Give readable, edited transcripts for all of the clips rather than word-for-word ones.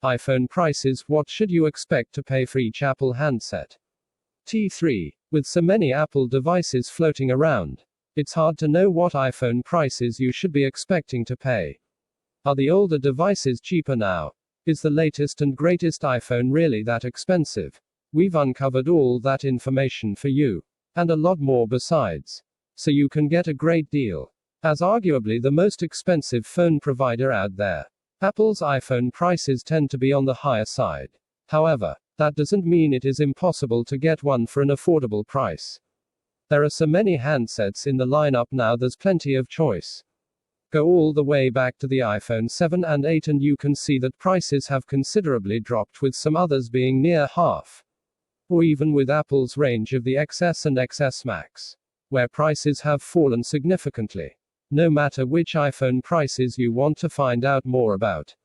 iPhone prices. What should you expect to pay for each Apple handset? T3. With so many Apple devices floating around, it's hard to know what iPhone prices you should be expecting to pay. Are the older devices cheaper now? Is the latest and greatest iPhone really that expensive? We've uncovered all that information for you, and a lot more besides, so you can get a great deal. As arguably the most expensive phone provider out there, Apple's iPhone prices tend to be on the higher side. However, that doesn't mean it is impossible to get one for an affordable price. There are so many handsets in the lineup now, there's plenty of choice. Go all the way back to the iPhone 7 and 8 and you can see that prices have considerably dropped, with some others being near half. Or even with Apple's range of the XS and XS Max, where prices have fallen significantly. No matter which iPhone prices you want to find out more about,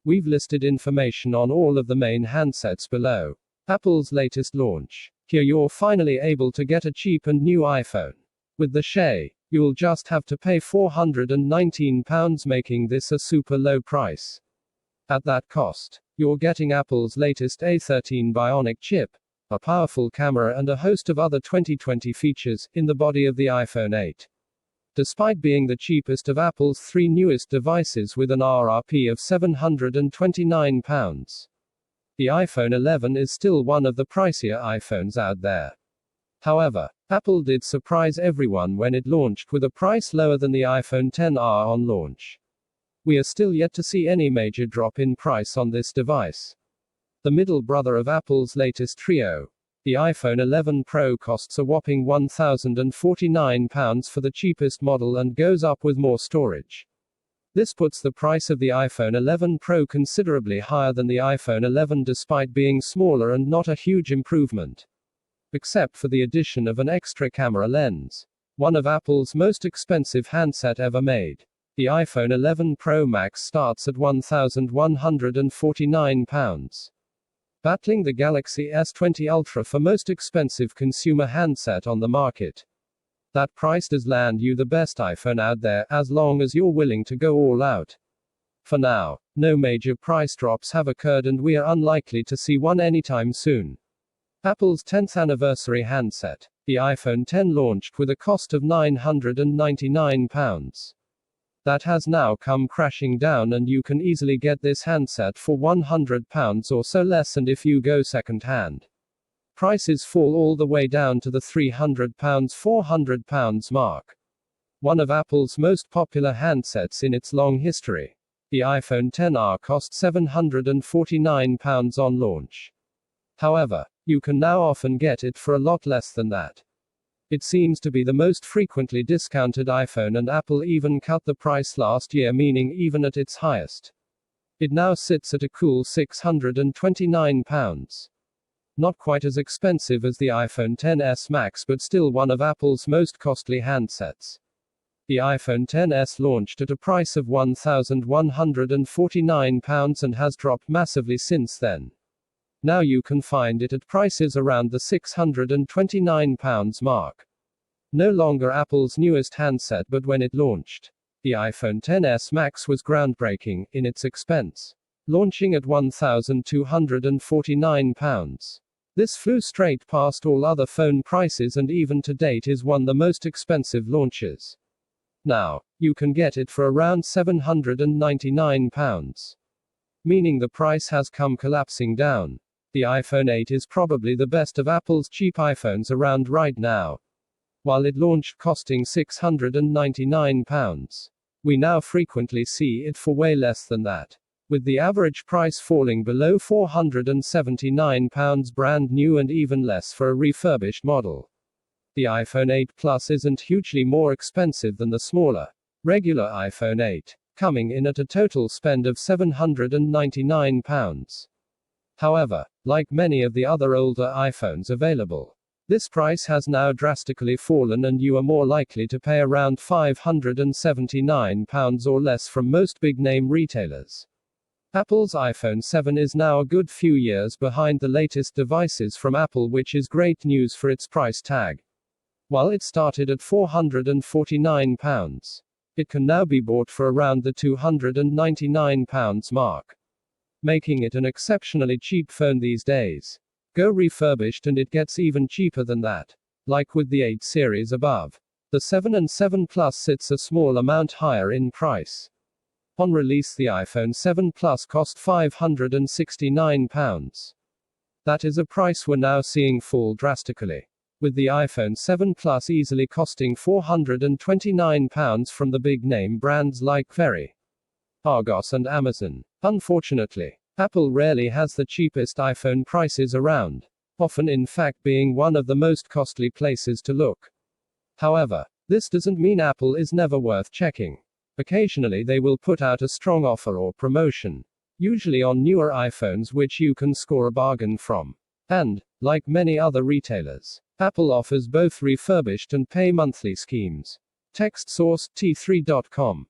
we've listed information on all of the main handsets below. Apple's latest launch. Here you're finally able to get a cheap and new iPhone. With the Shay, you'll just have to pay £419, making this a super low price. At that cost, you're getting Apple's latest A13 Bionic chip, a powerful camera and a host of other 2020 features in the body of the iPhone 8. Despite being the cheapest of Apple's three newest devices with an RRP of £729, the iPhone 11 is still one of the pricier iPhones out there. However, Apple did surprise everyone when it launched with a price lower than the iPhone XR on launch. We are still yet to see any major drop in price on this device. The middle brother of Apple's latest trio, the iPhone 11 Pro, costs a whopping £1,049 for the cheapest model and goes up with more storage. This puts the price of the iPhone 11 Pro considerably higher than the iPhone 11 despite being smaller and not a huge improvement. Except for the addition of an extra camera lens. One of Apple's most expensive handset ever made. The iPhone 11 Pro Max starts at £1,149. Battling the Galaxy S20 Ultra for most expensive consumer handset on the market. That price does land you the best iPhone out there, as long as you're willing to go all out. For now, no major price drops have occurred and we are unlikely to see one anytime soon. Apple's 10th anniversary handset, the iPhone X, launched with a cost of £999. That has now come crashing down and you can easily get this handset for £100 or so less, and if you go second hand, prices fall all the way down to the £300, £400 mark. One of Apple's most popular handsets in its long history. The iPhone XR cost £749 on launch. However, you can now often get it for a lot less than that. It seems to be the most frequently discounted iPhone, and Apple even cut the price last year, meaning even at its highest, it now sits at a cool £629. Not quite as expensive as the iPhone XS Max, but still one of Apple's most costly handsets. The iPhone XS launched at a price of £1,149 and has dropped massively since then. Now you can find it at prices around the £629 mark. No longer Apple's newest handset, but when it launched, the iPhone XS Max was groundbreaking in its expense, launching at £1,249. This flew straight past all other phone prices and even to date is one of the most expensive launches. Now, you can get it for around £799. Meaning the price has come collapsing down. The iPhone 8 is probably the best of Apple's cheap iPhones around right now. While it launched costing £699, we now frequently see it for way less than that, with the average price falling below £479 brand new and even less for a refurbished model. The iPhone 8 Plus isn't hugely more expensive than the smaller, regular iPhone 8, coming in at a total spend of £799. However, like many of the other older iPhones available, this price has now drastically fallen and you are more likely to pay around £579 or less from most big-name retailers. Apple's iPhone 7 is now a good few years behind the latest devices from Apple, which is great news for its price tag. While it started at £449, it can now be bought for around the £299 mark. making it an exceptionally cheap phone these days. Go refurbished and it gets even cheaper than that. Like with the 8 series above. The 7 and 7 Plus sits a small amount higher in price. On release, the iPhone 7 Plus cost £569. That is a price we're now seeing fall drastically, with the iPhone 7 Plus easily costing £429 from the big name brands like Very, Argos, and Amazon. Unfortunately, Apple rarely has the cheapest iPhone prices around, often in fact being one of the most costly places to look. However, this doesn't mean Apple is never worth checking. Occasionally they will put out a strong offer or promotion, usually on newer iPhones, which you can score a bargain from. And, like many other retailers, Apple offers both refurbished and pay monthly schemes. Text source T3.com.